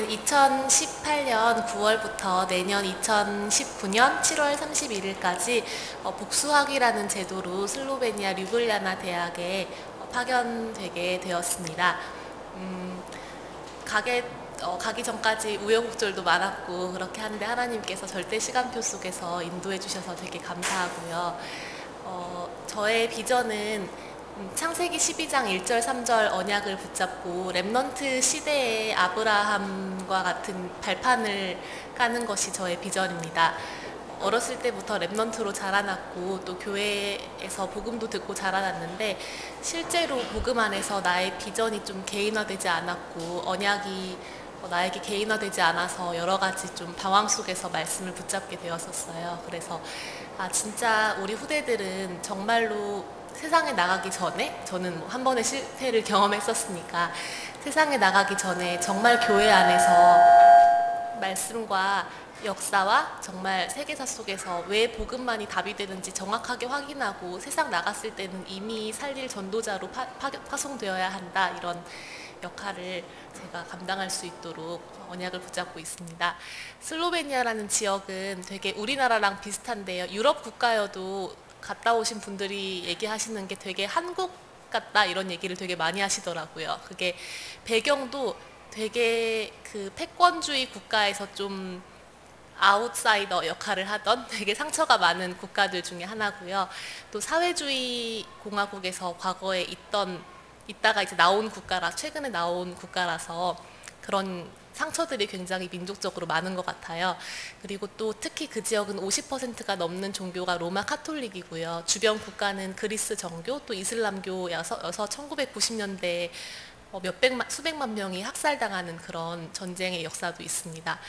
저희는 2018년 9월부터 내년 2019년 7월 31일까지 복수학위라는 제도로 슬로베니아 류블리아나 대학에 파견되게 되었습니다. 가기 전까지 우여곡절도 많았고 그렇게 하는데 하나님께서 절대 시간표 속에서 인도해 주셔서 되게 감사하고요. 저의 비전은 창세기 12장 1절 3절 언약을 붙잡고 렘넌트 시대의 아브라함과 같은 발판을 까는 것이 저의 비전입니다. 어렸을 때부터 렘넌트로 자라났고 또 교회에서 복음도 듣고 자라났는데 실제로 복음 안에서 나의 비전이 좀 개인화되지 않았고 언약이 나에게 개인화되지 않아서 여러 가지 좀 방황 속에서 말씀을 붙잡게 되었었어요. 그래서 진짜 우리 후대들은 정말로 세상에 나가기 전에, 저는 한 번의 실패를 경험했었으니까 세상에 나가기 전에 정말 교회 안에서 말씀과 역사와 정말 세계사 속에서 왜 복음만이 답이 되는지 정확하게 확인하고 세상 나갔을 때는 이미 살릴 전도자로 파송되어야 한다, 이런 역할을 제가 감당할 수 있도록 언약을 붙잡고 있습니다. 슬로베니아라는 지역은 되게 우리나라랑 비슷한데요. 유럽 국가여도 갔다 오신 분들이 얘기하시는 게 되게 한국 같다, 이런 얘기를 되게 많이 하시더라고요. 그게 배경도 되게 그 패권주의 국가에서 좀 아웃사이더 역할을 하던 되게 상처가 많은 국가들 중에 하나고요. 또 사회주의 공화국에서 과거에 있다가 이제 나온 국가라, 최근에 나온 국가라서 그런 상처들이 굉장히 민족적으로 많은 것 같아요. 그리고 또 특히 그 지역은 50%가 넘는 종교가 로마 카톨릭이고요. 주변 국가는 그리스 정교 또 이슬람교여서 1990년대에 수백만 명이 학살당하는 그런 전쟁의 역사도 있습니다.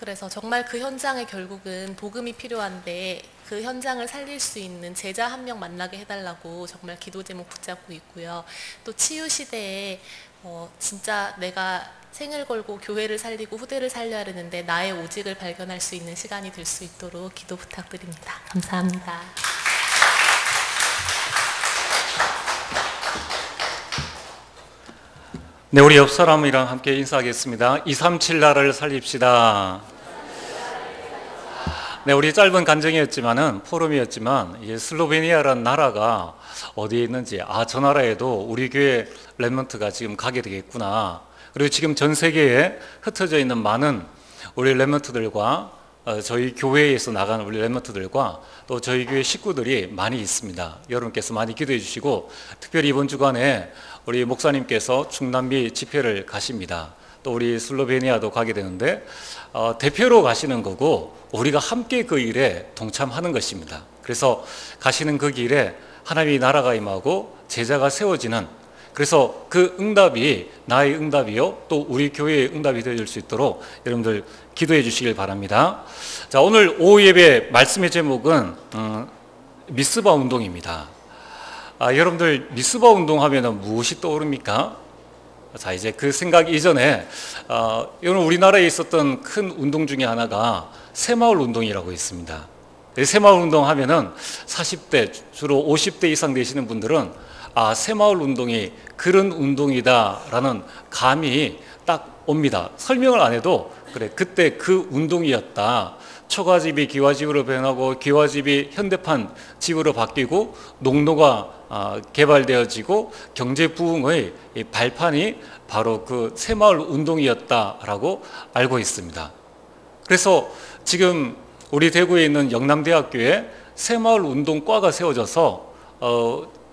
그래서 정말 그 현장에 결국은 복음이 필요한데 그 현장을 살릴 수 있는 제자 한 명 만나게 해달라고 정말 기도 제목 붙잡고 있고요. 또 치유 시대에 진짜 내가 생을 걸고 교회를 살리고 후대를 살려야 되는데 나의 오직을 발견할 수 있는 시간이 될 수 있도록 기도 부탁드립니다. 감사합니다. 네, 우리 옆 사람이랑 함께 인사하겠습니다. 237 나라를 살립시다. 네, 우리 짧은 간증이었지만은 포럼이었지만 이제 슬로베니아라는 나라가 어디에 있는지, 저 나라에도 우리 교회 렘넌트가 지금 가게 되겠구나. 그리고 지금 전 세계에 흩어져 있는 많은 우리 렘넌트들과 저희 교회에서 나가는 우리 렘넌트들과 또 저희 교회 식구들이 많이 있습니다. 여러분께서 많이 기도해 주시고, 특별히 이번 주간에 우리 목사님께서 중남미 집회를 가십니다. 또 우리 슬로베니아도 가게 되는데 대표로 가시는 거고 우리가 함께 그 일에 동참하는 것입니다. 그래서 가시는 그 길에 하나님의 나라가 임하고 제자가 세워지는, 그래서 그 응답이 나의 응답이요 또 우리 교회의 응답이 되어줄 수 있도록 여러분들 기도해 주시길 바랍니다. 자, 오늘 오후 예배 말씀의 제목은 미스바 운동입니다. 여러분들 미스바 운동하면 무엇이 떠오릅니까? 자, 이제 그 생각 이전에 여러분 우리나라에 있었던 큰 운동 중에 하나가 새마을 운동이라고 있습니다. 새마을 운동 하면은 40대 주로 50대 이상 되시는 분들은 새마을 운동이 그런 운동이다라는 감이 딱 옵니다. 설명을 안 해도 그래, 그때 그 운동이었다. 초가집이 기와집으로 변하고 기와집이 현대판 집으로 바뀌고 농로가 개발되어지고 경제 부흥의 발판이 바로 그 새마을 운동이었다라고 알고 있습니다. 그래서 지금 우리 대구에 있는 영남대학교에 새마을 운동과가 세워져서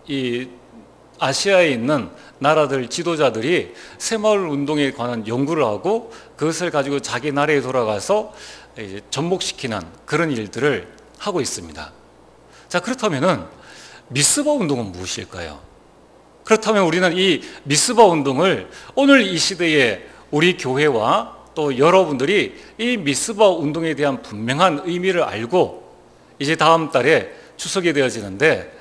이 아시아에 있는 나라들 지도자들이 새마을 운동에 관한 연구를 하고 그것을 가지고 자기 나라에 돌아가서 이제 접목시키는 그런 일들을 하고 있습니다. 자, 그렇다면은 미스바 운동은 무엇일까요? 그렇다면 우리는 이 미스바 운동을 오늘 이 시대에 우리 교회와 또 여러분들이 이 미스바 운동에 대한 분명한 의미를 알고 이제 다음 달에 추석이 되어지는데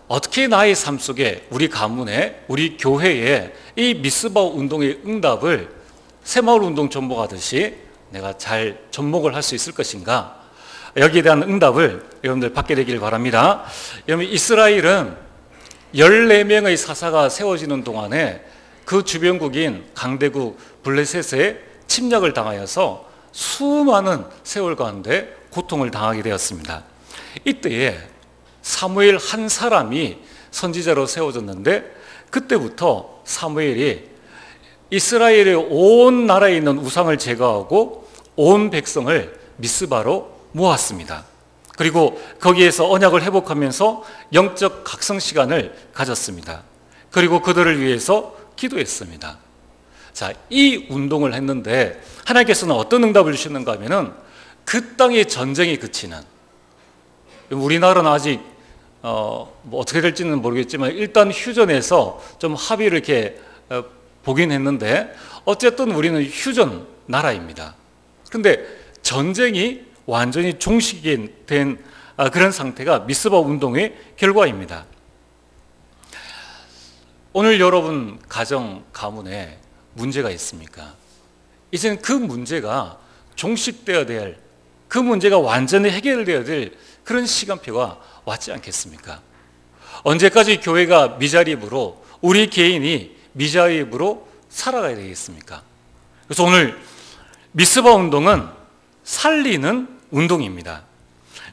어떻게 나의 삶 속에 우리 가문에 우리 교회에 이 미스바 운동의 응답을 새마을 운동 접목하듯이 내가 잘 접목을 할 수 있을 것인가? 여기에 대한 응답을 여러분들 받게 되길 바랍니다. 여러분, 이스라엘은 14명의 사사가 세워지는 동안에 그 주변국인 강대국 블레셋에 침략을 당하여서 수많은 세월 가운데 고통을 당하게 되었습니다. 이때에 사무엘 한 사람이 선지자로 세워졌는데, 그때부터 사무엘이 이스라엘의 온 나라에 있는 우상을 제거하고 온 백성을 미스바로 모았습니다. 그리고 거기에서 언약을 회복하면서 영적 각성 시간을 가졌습니다. 그리고 그들을 위해서 기도했습니다. 자, 이 운동을 했는데 하나님께서는 어떤 응답을 주셨는가 하면은 그 땅의 전쟁이 그치는, 우리나라는 아직 뭐 어떻게 될지는 모르겠지만 일단 휴전해서 좀 합의를 이렇게 보긴 했는데, 어쨌든 우리는 휴전 나라입니다. 그런데 전쟁이 완전히 종식이 된 그런 상태가 미스바 운동의 결과입니다. 오늘 여러분 가정, 가문에 문제가 있습니까? 이제는 그 문제가 종식되어야 될, 그 문제가 완전히 해결되어야 될 그런 시간표가 왔지 않겠습니까? 언제까지 교회가 미자립으로, 우리 개인이 미자립으로 살아가야 되겠습니까? 그래서 오늘 미스바 운동은 살리는 운동입니다.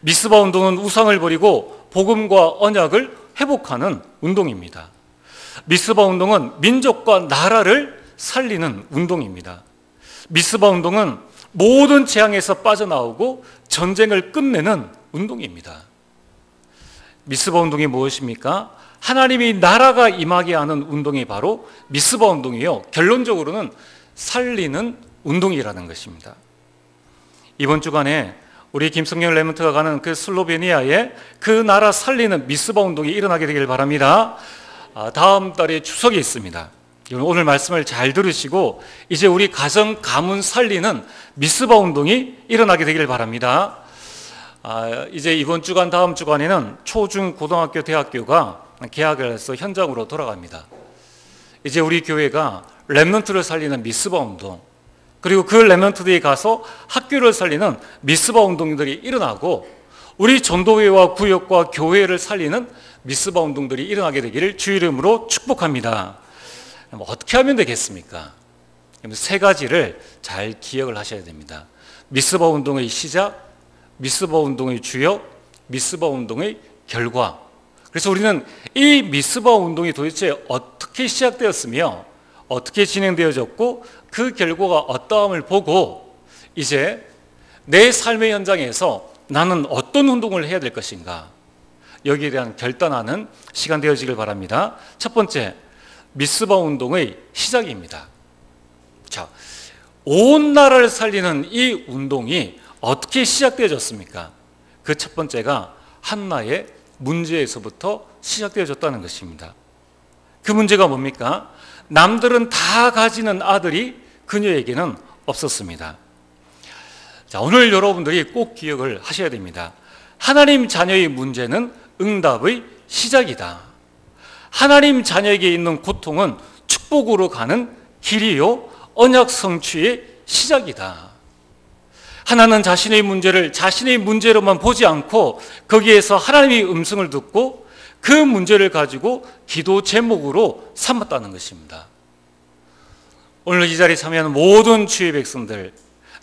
미스바 운동은 우상을 버리고 복음과 언약을 회복하는 운동입니다. 미스바 운동은 민족과 나라를 살리는 운동입니다. 미스바 운동은 모든 재앙에서 빠져나오고 전쟁을 끝내는 운동입니다. 미스바 운동이 무엇입니까? 하나님이 나라가 임하게 하는 운동이 바로 미스바 운동이요, 결론적으로는 살리는 운동이라는 것입니다. 이번 주간에 우리 김성령 레몬트가 가는 그 슬로베니아에 그 나라 살리는 미스바 운동이 일어나게 되길 바랍니다. 다음 달에 추석이 있습니다. 오늘 말씀을 잘 들으시고 이제 우리 가정, 가문 살리는 미스바 운동이 일어나게 되길 바랍니다. 이제 이번 주간, 다음 주간에는 초중 고등학교, 대학교가 개학을 해서 현장으로 돌아갑니다. 이제 우리 교회가 렘넌트를 살리는 미스바 운동, 그리고 그 렘넌트들이 가서 학교를 살리는 미스바 운동들이 일어나고, 우리 전도회와 구역과 교회를 살리는 미스바 운동들이 일어나게 되기를 주 이름으로 축복합니다. 어떻게 하면 되겠습니까? 세 가지를 잘 기억을 하셔야 됩니다. 미스바 운동의 시작, 미스바 운동의 주역, 미스바 운동의 결과. 그래서 우리는 이 미스바 운동이 도대체 어떻게 시작되었으며 어떻게 진행되어졌고 그 결과가 어떠함을 보고 이제 내 삶의 현장에서 나는 어떤 운동을 해야 될 것인가, 여기에 대한 결단하는 시간 되어지길 바랍니다. 첫 번째, 미스바 운동의 시작입니다. 자, 온 나라를 살리는 이 운동이 어떻게 시작되어졌습니까? 그 첫 번째가 한나의 문제에서부터 시작되어졌다는 것입니다. 그 문제가 뭡니까? 남들은 다 가지는 아들이 그녀에게는 없었습니다. 자, 오늘 여러분들이 꼭 기억을 하셔야 됩니다. 하나님 자녀의 문제는 응답의 시작이다. 하나님 자녀에게 있는 고통은 축복으로 가는 길이요, 언약 성취의 시작이다. 하나는 자신의 문제를 자신의 문제로만 보지 않고 거기에서 하나님의 음성을 듣고 그 문제를 가지고 기도 제목으로 삼았다는 것입니다. 오늘 이 자리에 참여하는 모든 주의 백성들,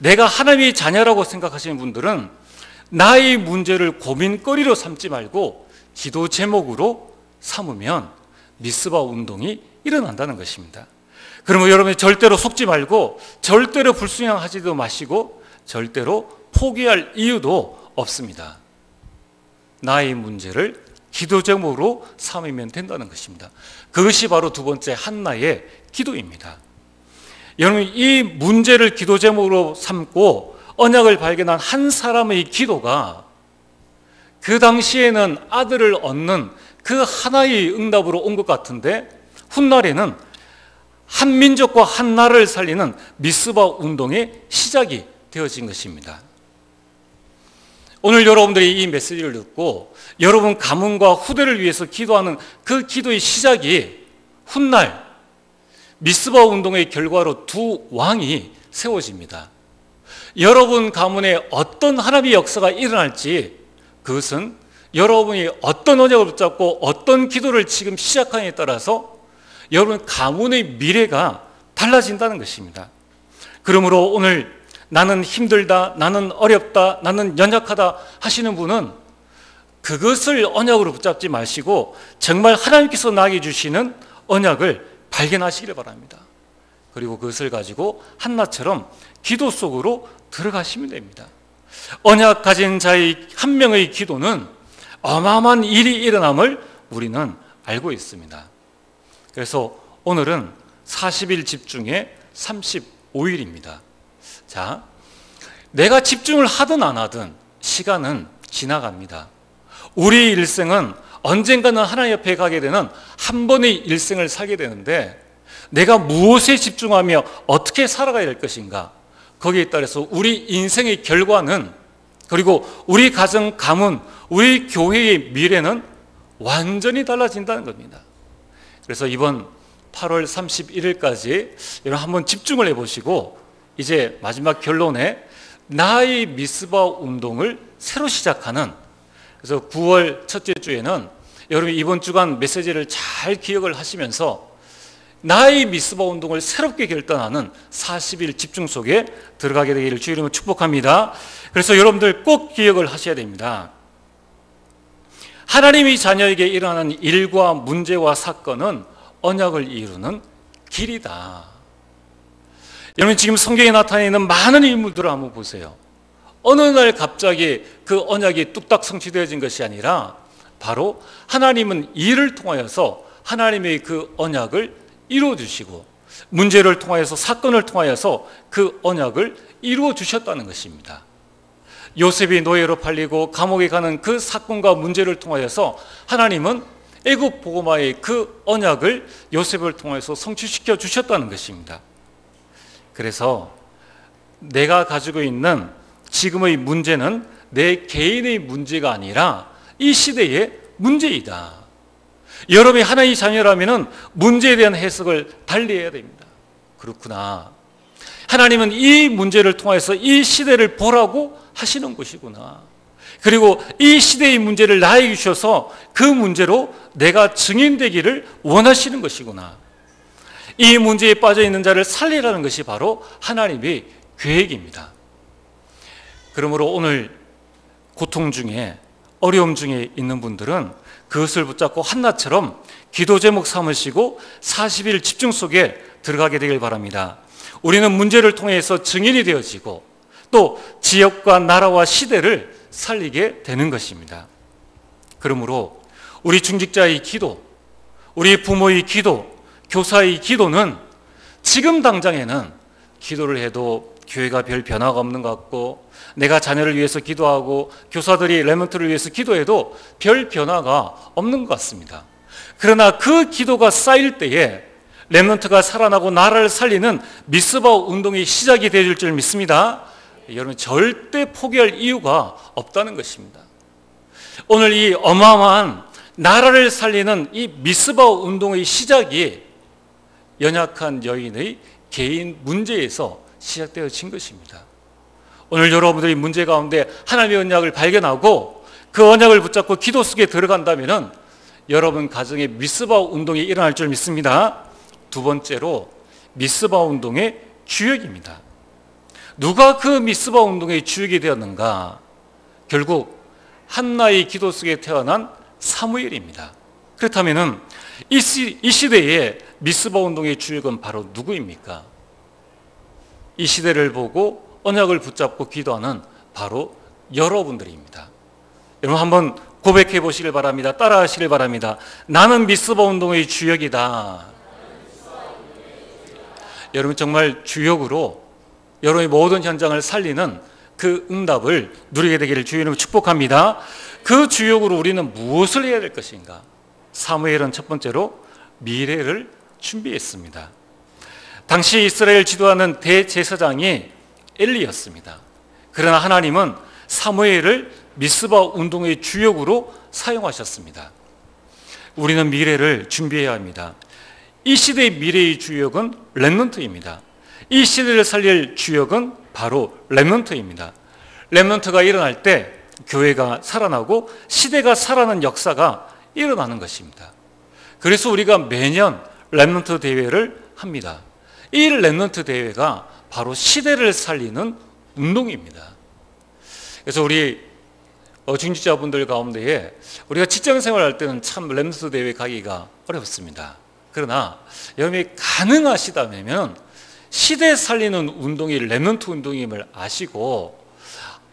내가 하나님의 자녀라고 생각하시는 분들은 나의 문제를 고민거리로 삼지 말고 기도 제목으로 삼으면 미스바 운동이 일어난다는 것입니다. 그러면 여러분이 절대로 속지 말고 절대로 불순종하지도 마시고 절대로 포기할 이유도 없습니다. 나의 문제를 기도 제목으로 삼으면 된다는 것입니다. 그것이 바로 두 번째 한나의 기도입니다. 여러분, 이 문제를 기도 제목으로 삼고 언약을 발견한 한 사람의 기도가 그 당시에는 아들을 얻는 그 하나의 응답으로 온 것 같은데, 훗날에는 한 민족과 한 나라를 살리는 미스바 운동의 시작이 되어진 것입니다. 오늘 여러분들이 이 메시지를 듣고 여러분 가문과 후대를 위해서 기도하는 그 기도의 시작이 훗날 미스바 운동의 결과로 두 왕이 세워집니다. 여러분 가문에 어떤 하나님의 역사가 일어날지, 그것은 여러분이 어떤 언약을 붙잡고 어떤 기도를 지금 시작하느냐에 따라서 여러분 가문의 미래가 달라진다는 것입니다. 그러므로 오늘 나는 힘들다, 나는 어렵다, 나는 연약하다 하시는 분은 그것을 언약으로 붙잡지 마시고 정말 하나님께서 나에게 주시는 언약을 발견하시기를 바랍니다. 그리고 그것을 가지고 한나처럼 기도 속으로 들어가시면 됩니다. 언약 가진 자의 한 명의 기도는 어마어마한 일이 일어남을 우리는 알고 있습니다. 그래서 오늘은 40일 집중의 35일입니다. 자, 내가 집중을 하든 안 하든 시간은 지나갑니다. 우리 일생은 언젠가는 하나님 옆에 가게 되는 한 번의 일생을 살게 되는데 내가 무엇에 집중하며 어떻게 살아가야 될 것인가, 거기에 따라서 우리 인생의 결과는, 그리고 우리 가정, 가문, 우리 교회의 미래는 완전히 달라진다는 겁니다. 그래서 이번 8월 31일까지 여러분 한번 집중을 해보시고 이제 마지막 결론에 나의 미스바 운동을 새로 시작하는, 그래서 9월 첫째 주에는 여러분이 이번 주간 메시지를 잘 기억을 하시면서 나의 미스바 운동을 새롭게 결단하는 40일 집중 속에 들어가게 되기를 주의 이름으로 축복합니다. 그래서 여러분들 꼭 기억을 하셔야 됩니다. 하나님이 자녀에게 일어나는 일과 문제와 사건은 언약을 이루는 길이다. 여러분 지금 성경에 나타나 있는 많은 인물들을 한번 보세요. 어느 날 갑자기 그 언약이 뚝딱 성취되어진 것이 아니라 바로 하나님은 일을 통하여서 하나님의 그 언약을 이루어 주시고 문제를 통하여서, 사건을 통하여서 그 언약을 이루어 주셨다는 것입니다. 요셉이 노예로 팔리고 감옥에 가는 그 사건과 문제를 통하여서 하나님은 애굽 보고마의 그 언약을 요셉을 통해서 성취시켜 주셨다는 것입니다. 그래서 내가 가지고 있는 지금의 문제는 내 개인의 문제가 아니라 이 시대의 문제이다. 여러분이 하나님의 자녀라면 문제에 대한 해석을 달리 해야 됩니다. 그렇구나, 하나님은 이 문제를 통해서 이 시대를 보라고 하시는 것이구나. 그리고 이 시대의 문제를 나에게 주셔서 그 문제로 내가 증인되기를 원하시는 것이구나. 이 문제에 빠져 있는 자를 살리라는 것이 바로 하나님의 계획입니다. 그러므로 오늘 고통 중에, 어려움 중에 있는 분들은 그것을 붙잡고 한나처럼 기도 제목 삼으시고 40일 집중 속에 들어가게 되길 바랍니다. 우리는 문제를 통해서 증인이 되어지고 또 지역과 나라와 시대를 살리게 되는 것입니다. 그러므로 우리 중직자의 기도, 우리 부모의 기도, 교사의 기도는 지금 당장에는 기도를 해도 교회가 별 변화가 없는 것 같고, 내가 자녀를 위해서 기도하고 교사들이 렘넌트를 위해서 기도해도 별 변화가 없는 것 같습니다. 그러나 그 기도가 쌓일 때에 렘넌트가 살아나고 나라를 살리는 미스바 운동의 시작이 되어질 줄 믿습니다. 여러분 절대 포기할 이유가 없다는 것입니다. 오늘 이 어마어마한 나라를 살리는 이 미스바 운동의 시작이 연약한 여인의 개인 문제에서 시작되어진 것입니다. 오늘 여러분들이 문제 가운데 하나님의 언약을 발견하고 그 언약을 붙잡고 기도 속에 들어간다면 여러분 가정에 미스바 운동이 일어날 줄 믿습니다. 두 번째로 미스바 운동의 주역입니다. 누가 그 미스바 운동의 주역이 되었는가? 결국 한나의 기도 속에 태어난 사무엘입니다. 그렇다면 이 시대에 미스바 운동의 주역은 바로 누구입니까? 이 시대를 보고 언약을 붙잡고 기도하는 바로 여러분들입니다. 여러분 한번 고백해 보시길 바랍니다. 따라 하시길 바랍니다. 나는 미스바 운동의 주역이다. 여러분 정말 주역으로 여러분의 모든 현장을 살리는 그 응답을 누리게 되기를 주의 이름으로 축복합니다. 그 주역으로 우리는 무엇을 해야 될 것인가? 사무엘은 첫 번째로 미래를 준비했습니다. 당시 이스라엘 지도하는 대제사장이 엘리였습니다. 그러나 하나님은 사무엘을 미스바 운동의 주역으로 사용하셨습니다. 우리는 미래를 준비해야 합니다. 이 시대의 미래의 주역은 렘넌트입니다. 이 시대를 살릴 주역은 바로 렘넌트입니다. 렘넌트가 일어날 때 교회가 살아나고 시대가 살아나는 역사가 일어나는 것입니다. 그래서 우리가 매년 렘넌트 대회를 합니다. 이 렘넌트 대회가 바로 시대를 살리는 운동입니다. 그래서 우리 중직자분들 가운데에 우리가 직장생활 할 때는 참 렘넌트 대회 가기가 어렵습니다. 그러나 여러분이 가능하시다면 시대 살리는 운동이 렘넌트 운동임을 아시고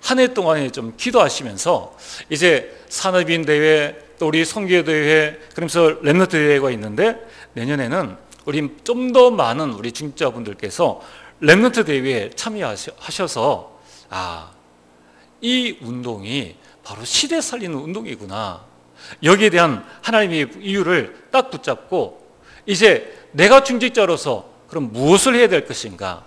한 해 동안에 좀 기도하시면서 이제 산업인 대회 또 우리 선교 대회 그러면서 렘넌트 대회가 있는데 내년에는 우리 좀 더 많은 우리 중직자분들께서 렘넌트 대회에 참여하셔서 이 운동이 바로 시대 살리는 운동이구나. 여기에 대한 하나님의 이유를 딱 붙잡고 이제 내가 중직자로서 그럼 무엇을 해야 될 것인가?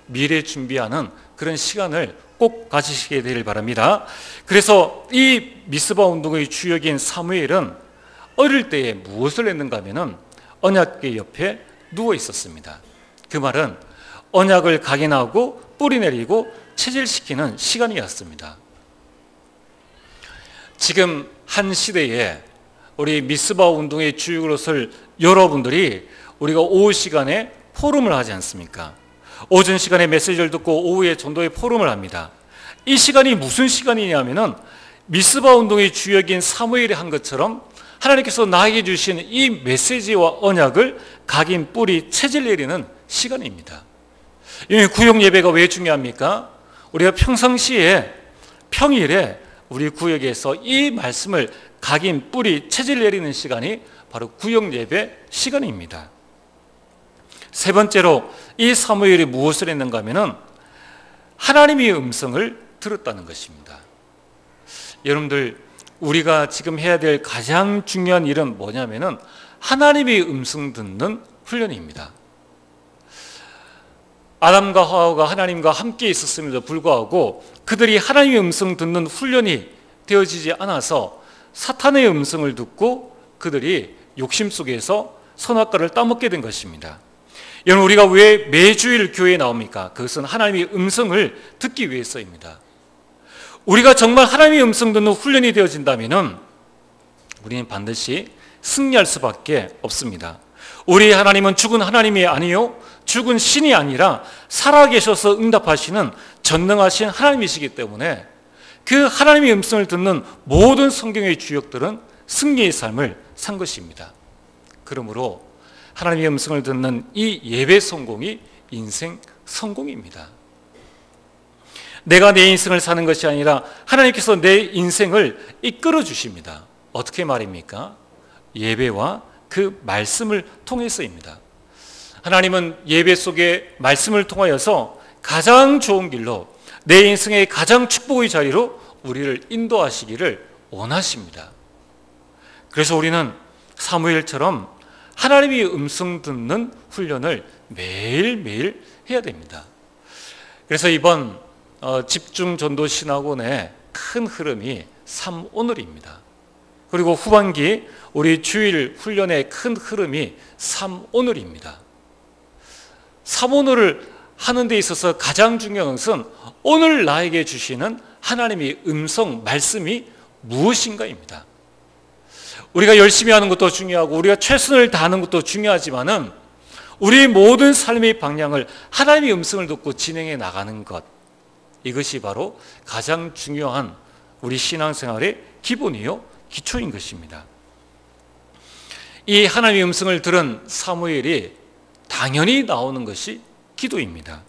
미래 준비하는 그런 시간을 꼭 가지시게 되길 바랍니다. 그래서 이 미스바 운동의 주역인 사무엘은 어릴 때에 무엇을 했는가 하면은 언약궤 옆에 누워 있었습니다. 그 말은 언약을 각인하고 뿌리 내리고 체질시키는 시간이었습니다. 지금 한 시대에 우리 미스바 운동의 주역으로 설 여러분들이 우리가 오후 시간에 포럼을 하지 않습니까? 오전 시간에 메시지를 듣고 오후에 전도의 포럼을 합니다. 이 시간이 무슨 시간이냐면은 미스바 운동의 주역인 사무엘이 한 것처럼 하나님께서 나에게 주신 이 메시지와 언약을 각인 뿌리 체질 내리는 시간입니다. 이 구역 예배가 왜 중요합니까? 우리가 평상시에 평일에 우리 구역에서 이 말씀을 각인 뿌리 체질 내리는 시간이 바로 구역 예배 시간입니다. 세 번째로 이 사무엘이 무엇을 했는가 하면은 하나님의 음성을 들었다는 것입니다. 여러분들 우리가 지금 해야 될 가장 중요한 일은 뭐냐면은 하나님의 음성 듣는 훈련입니다. 아담과 하와가 하나님과 함께 있었음에도 불구하고 그들이 하나님의 음성 듣는 훈련이 되어지지 않아서 사탄의 음성을 듣고 그들이 욕심 속에서 선악과를 따먹게 된 것입니다. 여러분 우리가 왜 매주일 교회에 나옵니까? 그것은 하나님의 음성을 듣기 위해서입니다. 우리가 정말 하나님의 음성 듣는 훈련이 되어진다면 우리는 반드시 승리할 수밖에 없습니다. 우리 하나님은 죽은 하나님이 아니요 죽은 신이 아니라 살아계셔서 응답하시는 전능하신 하나님이시기 때문에 그 하나님의 음성을 듣는 모든 성경의 주역들은 승리의 삶을 산 것입니다. 그러므로 하나님의 음성을 듣는 이 예배 성공이 인생 성공입니다. 내가 내 인생을 사는 것이 아니라 하나님께서 내 인생을 이끌어 주십니다. 어떻게 말입니까? 예배와 그 말씀을 통해서입니다. 하나님은 예배 속에 말씀을 통하여서 가장 좋은 길로 내 인생의 가장 축복의 자리로 우리를 인도하시기를 원하십니다. 그래서 우리는 사무엘처럼 하나님의 음성 듣는 훈련을 매일매일 해야 됩니다. 그래서 이번 집중전도신학원의 큰 흐름이 3오늘입니다. 그리고 후반기 우리 주일 훈련의 큰 흐름이 3오늘입니다. 3오늘을 하는 데 있어서 가장 중요한 것은 오늘 나에게 주시는 하나님의 음성, 말씀이 무엇인가입니다. 우리가 열심히 하는 것도 중요하고 우리가 최선을 다하는 것도 중요하지만은 우리 모든 삶의 방향을 하나님의 음성을 듣고 진행해 나가는 것, 이것이 바로 가장 중요한 우리 신앙생활의 기본이요 기초인 것입니다. 이 하나님의 음성을 들은 사무엘이 당연히 나오는 것이 기도입니다.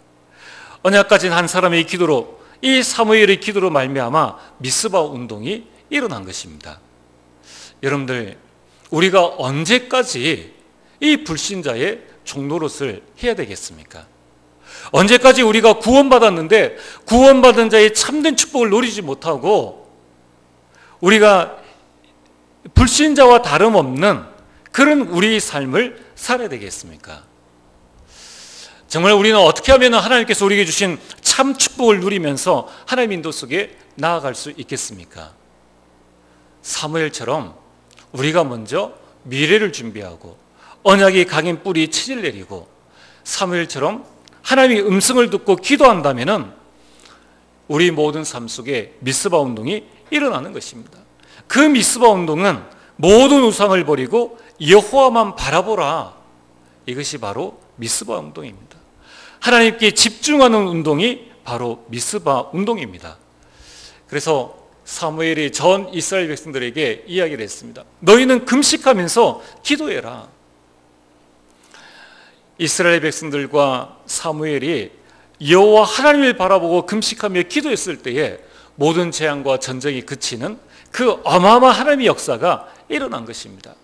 언약 가진 한 사람의 기도로, 이 사무엘의 기도로 말미암아 미스바 운동이 일어난 것입니다. 여러분들, 우리가 언제까지 이 불신자의 종노릇을 해야 되겠습니까? 언제까지 우리가 구원받았는데 구원받은 자의 참된 축복을 누리지 못하고 우리가 불신자와 다름없는 그런 우리의 삶을 살아야 되겠습니까? 정말 우리는 어떻게 하면 하나님께서 우리에게 주신 참 축복을 누리면서 하나님 인도 속에 나아갈 수 있겠습니까? 사무엘처럼 우리가 먼저 미래를 준비하고 언약의 각인 뿌리 치질 내리고 사무엘처럼 하나님의 음성을 듣고 기도한다면 우리 모든 삶 속에 미스바 운동이 일어나는 것입니다. 그 미스바 운동은 모든 우상을 버리고 여호와만 바라보라, 이것이 바로 미스바 운동입니다. 하나님께 집중하는 운동이 바로 미스바 운동입니다. 그래서 사무엘이 전 이스라엘 백성들에게 이야기를 했습니다. 너희는 금식하면서 기도해라. 이스라엘 백성들과 사무엘이 여호와 하나님을 바라보고 금식하며 기도했을 때에 모든 재앙과 전쟁이 그치는 그 어마어마한 하나님의 역사가 일어난 것입니다.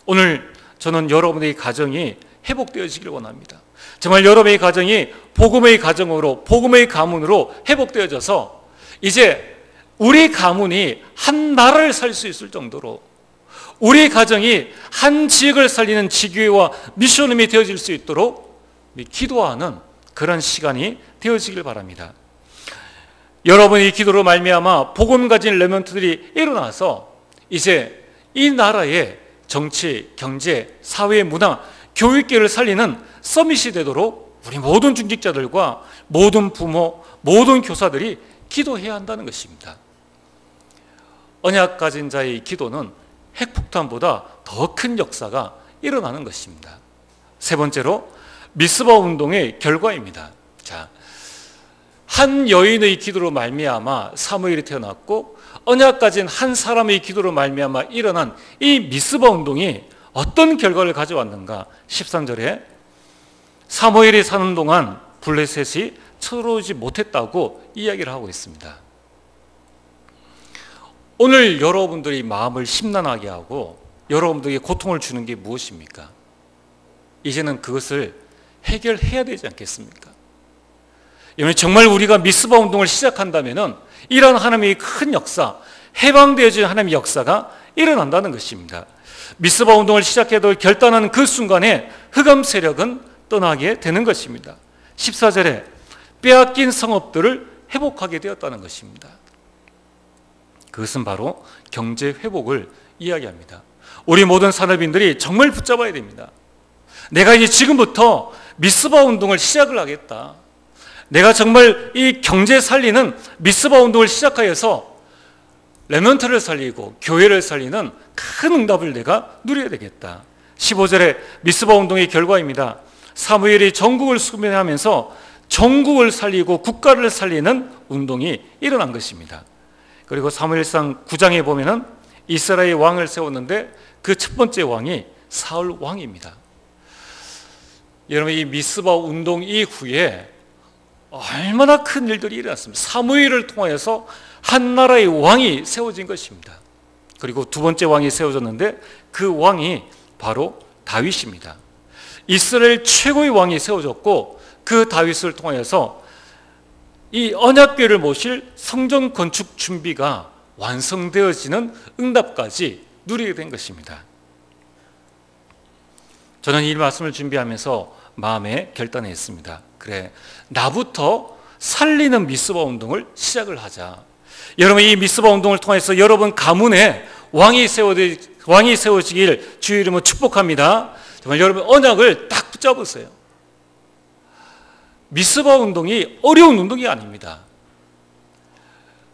오늘 저는 여러분의 가정이 회복되어지기를 원합니다. 정말 여러분의 가정이 복음의 가정으로, 복음의 가문으로 회복되어져서 이제 우리 가문이 한 나라를 살 수 있을 정도로, 우리 가정이 한 지역을 살리는 지교회와 미션홈이 되어질 수 있도록 기도하는 그런 시간이 되어지길 바랍니다. 여러분이 기도로 말미암아 복음 가진 레몬트들이 일어나서 이제 이 나라의 정치, 경제, 사회, 문화, 교육계를 살리는 서밋이 되도록 우리 모든 중직자들과 모든 부모, 모든 교사들이 기도해야 한다는 것입니다. 언약 가진 자의 기도는 핵폭탄보다 더 큰 역사가 일어나는 것입니다. 세 번째로 미스바 운동의 결과입니다. 자, 한 여인의 기도로 말미암아 사무엘이 태어났고 언약 가진 한 사람의 기도로 말미암아 일어난 이 미스바 운동이 어떤 결과를 가져왔는가? 13절에 사무엘이 사는 동안 블레셋이 쳐들어오지 못했다고 이야기를 하고 있습니다. 오늘 여러분들이 마음을 심란하게 하고 여러분들에게 고통을 주는 게 무엇입니까? 이제는 그것을 해결해야 되지 않겠습니까? 정말 우리가 미스바 운동을 시작한다면 이런 하나님의 큰 역사, 해방되어진 하나님의 역사가 일어난다는 것입니다. 미스바 운동을 시작해도 결단하는 그 순간에 흑암 세력은 떠나게 되는 것입니다. 14절에 빼앗긴 성읍들을 회복하게 되었다는 것입니다. 그것은 바로 경제 회복을 이야기합니다. 우리 모든 산업인들이 정말 붙잡아야 됩니다. 내가 이제 지금부터 미스바 운동을 시작을 하겠다. 내가 정말 이 경제 살리는 미스바 운동을 시작하여서 레몬트를 살리고 교회를 살리는 큰 응답을 내가 누려야 되겠다. 15절에 미스바 운동의 결과입니다. 사무엘이 전국을 수면하면서 전국을 살리고 국가를 살리는 운동이 일어난 것입니다. 그리고 사무엘상 9장에 보면은 이스라엘 왕을 세웠는데 그 첫 번째 왕이 사울 왕입니다. 여러분, 이 미스바 운동 이후에 얼마나 큰 일들이 일어났습니다. 사무엘을 통하여서 한 나라의 왕이 세워진 것입니다. 그리고 두 번째 왕이 세워졌는데 그 왕이 바로 다윗입니다. 이스라엘 최고의 왕이 세워졌고 그 다윗을 통하여서 이 언약궤를 모실 성전 건축 준비가 완성되어지는 응답까지 누리게 된 것입니다. 저는 이 말씀을 준비하면서 마음에 결단했습니다. 그래, 나부터 살리는 미스바 운동을 시작을 하자. 여러분, 이 미스바 운동을 통해서 여러분 가문에 왕이 세워지길 주의 이름으로 축복합니다. 정말 여러분 언약을 딱 붙잡으세요. 미스바 운동이 어려운 운동이 아닙니다.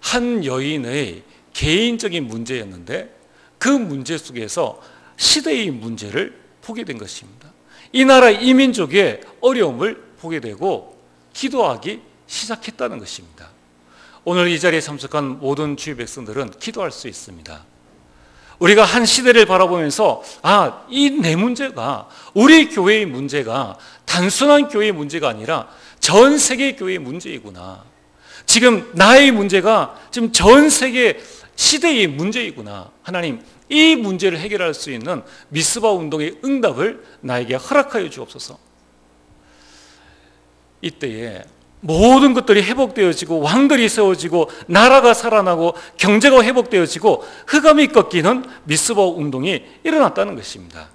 한 여인의 개인적인 문제였는데 그 문제 속에서 시대의 문제를 보게 된 것입니다. 이 나라 이민족의 어려움을 보게 되고 기도하기 시작했다는 것입니다. 오늘 이 자리에 참석한 모든 주의 백성들은 기도할 수 있습니다. 우리가 한 시대를 바라보면서 이 내 문제가, 우리 교회의 문제가 단순한 교회의 문제가 아니라 전 세계 교회의 문제이구나. 지금 나의 문제가 지금 전 세계 시대의 문제이구나. 하나님, 이 문제를 해결할 수 있는 미스바 운동의 응답을 나에게 허락하여 주옵소서. 이때에 모든 것들이 회복되어지고 왕들이 세워지고 나라가 살아나고 경제가 회복되어지고 흑암이 꺾이는 미스바 운동이 일어났다는 것입니다.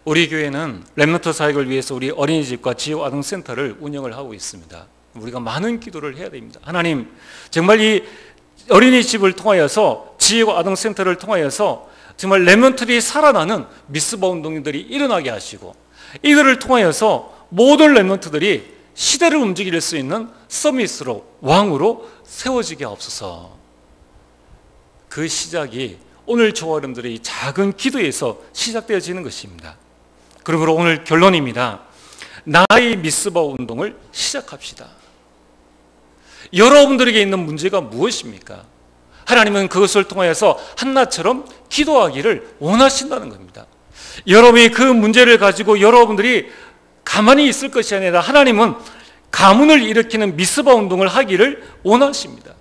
우리 교회는 렘넌트 사역을 위해서 우리 어린이집과 지역 아동센터를 운영을 하고 있습니다. 우리가 많은 기도를 해야 됩니다. 하나님, 정말 이 어린이집을 통하여서 지역 아동센터를 통하여서 정말 렘넌트들이 살아나는 미스바 운동들이 일어나게 하시고 이들을 통하여서 모든 렘넌트들이 시대를 움직일 수 있는 서밋으로, 왕으로 세워지게 하옵소서. 그 시작이 오늘 저와 여러분들의 작은 기도에서 시작되어지는 것입니다. 그러므로 오늘 결론입니다. 나의 미스바 운동을 시작합시다. 여러분들에게 있는 문제가 무엇입니까? 하나님은 그것을 통하여서 한나처럼 기도하기를 원하신다는 겁니다. 여러분이 그 문제를 가지고 여러분들이 가만히 있을 것이 아니라 하나님은 가문을 일으키는 미스바 운동을 하기를 원하십니다.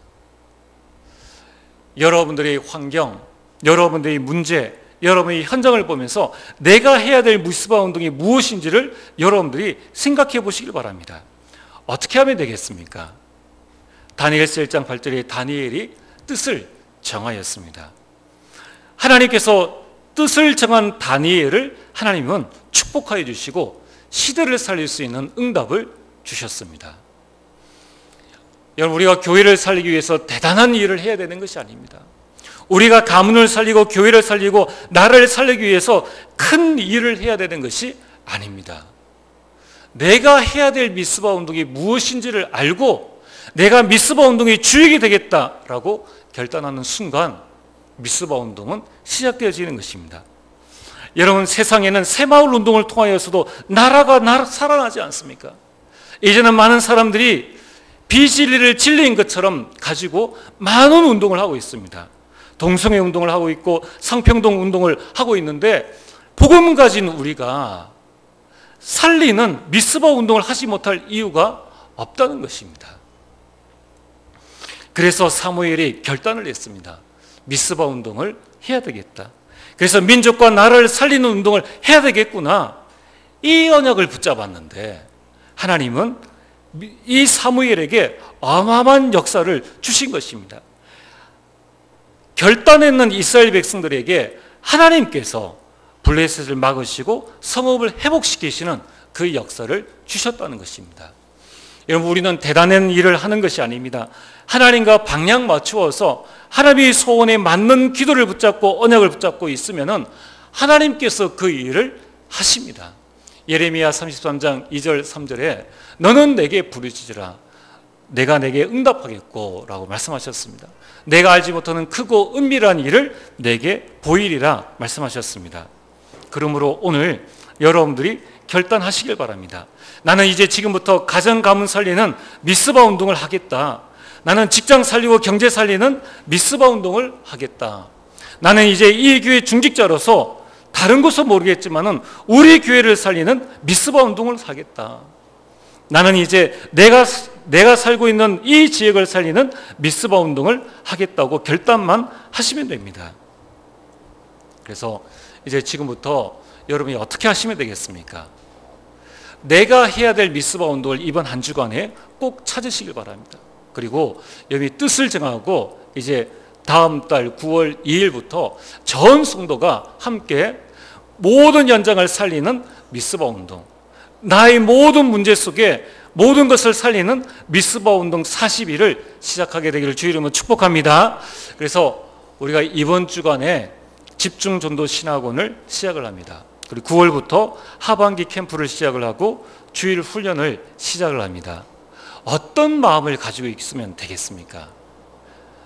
여러분들의 환경, 여러분들의 문제, 여러분의 현장을 보면서 내가 해야 될 미스바 운동이 무엇인지를 여러분들이 생각해 보시길 바랍니다. 어떻게 하면 되겠습니까? 다니엘서 1장 8절에 다니엘이 뜻을 정하였습니다. 하나님께서 뜻을 정한 다니엘을 하나님은 축복하여 주시고 시대를 살릴 수 있는 응답을 주셨습니다. 여러분, 우리가 교회를 살리기 위해서 대단한 일을 해야 되는 것이 아닙니다. 우리가 가문을 살리고 교회를 살리고 나라를 살리기 위해서 큰 일을 해야 되는 것이 아닙니다. 내가 해야 될 미스바 운동이 무엇인지를 알고 내가 미스바 운동의 주역이 되겠다라고 결단하는 순간 미스바 운동은 시작되어지는 것입니다. 여러분, 세상에는 새마을 운동을 통하여서도 나라가 살아나지 않습니까? 이제는 많은 사람들이 비진리를 진리인 것처럼 가지고 많은 운동을 하고 있습니다. 동성애 운동을 하고 있고 성평등 운동을 하고 있는데 복음 가진 우리가 살리는 미스바 운동을 하지 못할 이유가 없다는 것입니다. 그래서 사무엘이 결단을 했습니다. 미스바 운동을 해야 되겠다. 그래서 민족과 나라를 살리는 운동을 해야 되겠구나. 이 언약을 붙잡았는데 하나님은 이 사무엘에게 어마어마한 역사를 주신 것입니다. 결단했는 이스라엘 백성들에게 하나님께서 블레셋을 막으시고 성읍을 회복시키시는 그 역사를 주셨다는 것입니다. 여러분, 우리는 대단한 일을 하는 것이 아닙니다. 하나님과 방향 맞추어서 하나님의 소원에 맞는 기도를 붙잡고 언약을 붙잡고 있으면은 하나님께서 그 일을 하십니다. 예레미야 33장 2절 3절에 너는 내게 부르짖으라 내가 내게 응답하겠고 라고 말씀하셨습니다. 내가 알지 못하는 크고 은밀한 일을 내게 보이리라 말씀하셨습니다. 그러므로 오늘 여러분들이 결단하시길 바랍니다. 나는 이제 지금부터 가정 가문 살리는 미스바 운동을 하겠다. 나는 직장 살리고 경제 살리는 미스바 운동을 하겠다. 나는 이제 이 교회 중직자로서 다른 곳은 모르겠지만은 우리 교회를 살리는 미스바 운동을 하겠다. 나는 이제 내가 살고 있는 이 지역을 살리는 미스바 운동을 하겠다고 결단만 하시면 됩니다. 그래서 이제 지금부터 여러분이 어떻게 하시면 되겠습니까? 내가 해야 될 미스바 운동을 이번 한 주간에 꼭 찾으시길 바랍니다. 그리고 여기 뜻을 정하고 이제 다음 달 9월 2일부터 전 성도가 함께 모든 현장을 살리는 미스바 운동, 나의 모든 문제 속에 모든 것을 살리는 미스바 운동 40일을 시작하게 되기를 주의 이름으로 축복합니다. 그래서 우리가 이번 주간에 집중 전도 신학원을 시작을 합니다. 그리고 9월부터 하반기 캠프를 시작을 하고 주일 훈련을 시작을 합니다. 어떤 마음을 가지고 있으면 되겠습니까?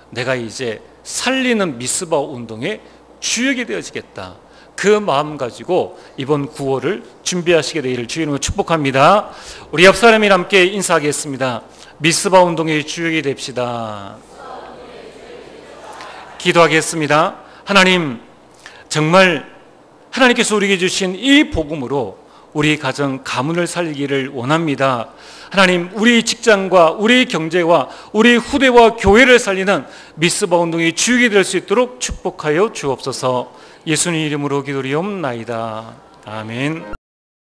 내가 이제 살리는 미스바 운동의 주역이 되어지겠다. 그 마음 가지고 이번 9월을 준비하시게 되기를 주의 이름으로 축복합니다. 우리 옆 사람이 함께 인사하겠습니다. 미스바 운동의 주역이 됩시다. 기도하겠습니다. 하나님, 정말 하나님께서 우리에게 주신 이 복음으로 우리 가정 가문을 살리기를 원합니다. 하나님, 우리 직장과 우리 경제와 우리 후대와 교회를 살리는 미스바 운동의 주역이 될 수 있도록 축복하여 주옵소서. 예수님 이름으로 기도리옵나이다. 아멘.